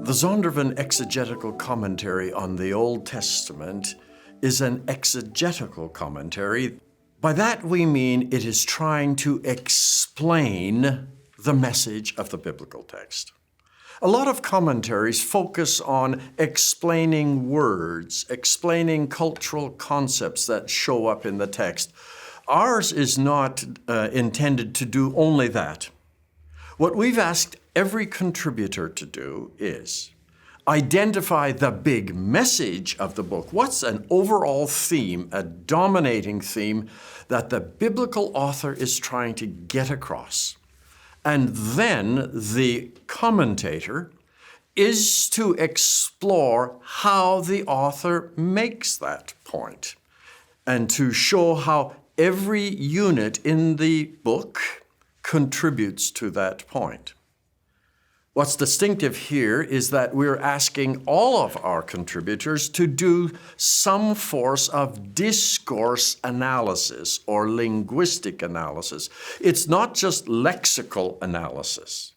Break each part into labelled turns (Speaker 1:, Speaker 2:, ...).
Speaker 1: The Zondervan Exegetical Commentary on the Old Testament is an exegetical commentary. By that we mean it is trying to explain the message of the biblical text. A lot of commentaries focus on explaining words, explaining cultural concepts that show up in the text. Ours is not intended to do only that. What we've asked every contributor to do is identify the big message of the book. What's an overall theme, a dominating theme that the biblical author is trying to get across? And then the commentator is to explore how the author makes that point and to show how every unit in the book contributes to that point. What's distinctive here is that we're asking all of our contributors to do some force of discourse analysis or linguistic analysis. It's not just lexical analysis.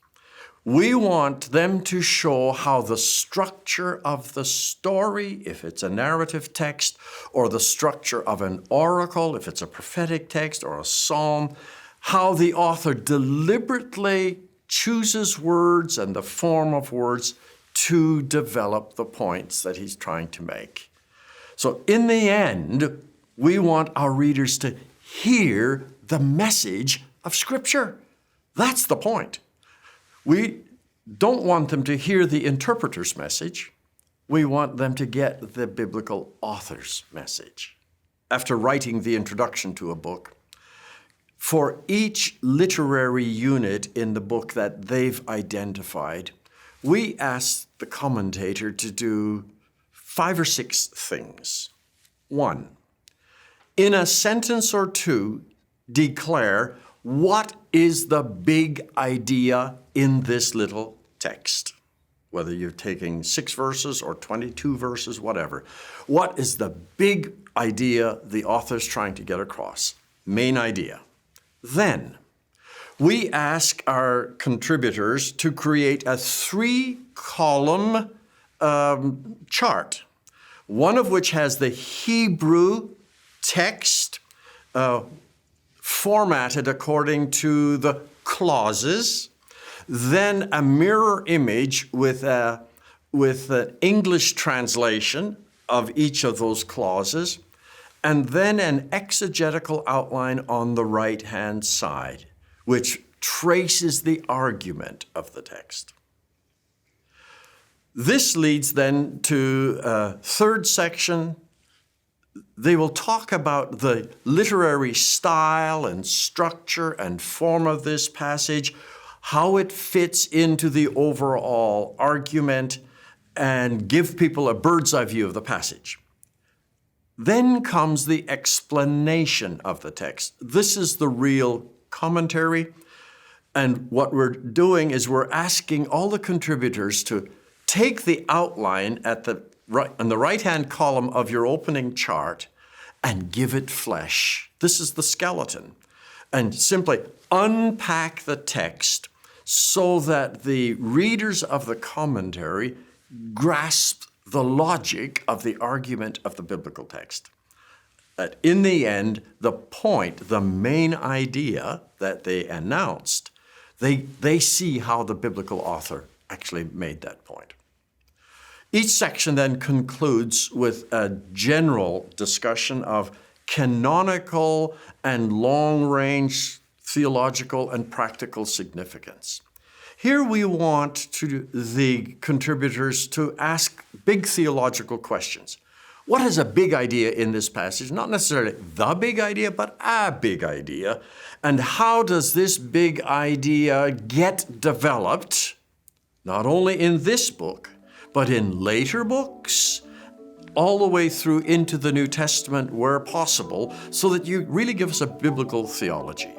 Speaker 1: We want them to show how the structure of the story, if it's a narrative text, or the structure of an oracle, if it's a prophetic text or a psalm, how the author deliberately chooses words and the form of words to develop the points that he's trying to make. So in the end, we want our readers to hear the message of Scripture. That's the point. We don't want them to hear the interpreter's message. We want them to get the biblical author's message. After writing the introduction to a book, for each literary unit in the book that they've identified, we ask the commentator to do 5 or 6 things. 1, in a sentence or 2, declare what is the big idea in this little text. Whether you're taking 6 verses or 22 verses, whatever. What is the big idea the author's trying to get across? Main idea. Then, we ask our contributors to create a 3-column chart, one of which has the Hebrew text formatted according to the clauses, then a mirror image with an English translation of each of those clauses, and then an exegetical outline on the right-hand side, which traces the argument of the text. This leads then to a 3rd section. They will talk about the literary style and structure and form of this passage, how it fits into the overall argument, and give people a bird's eye view of the passage. Then comes the explanation of the text. This is the real commentary. And what we're doing is we're asking all the contributors to take the outline on the right-hand column of your opening chart and give it flesh. This is the skeleton. And simply unpack the text so that the readers of the commentary grasp the logic of the argument of the biblical text. That in the end, the point, the main idea that they announced, they see how the biblical author actually made that point. Each section then concludes with a general discussion of canonical and long-range theological and practical significance. Here we want the contributors to ask big theological questions. What is a big idea in this passage? Not necessarily the big idea, but a big idea. And how does this big idea get developed, not only in this book, but in later books, all the way through into the New Testament where possible, so that you really give us a biblical theology.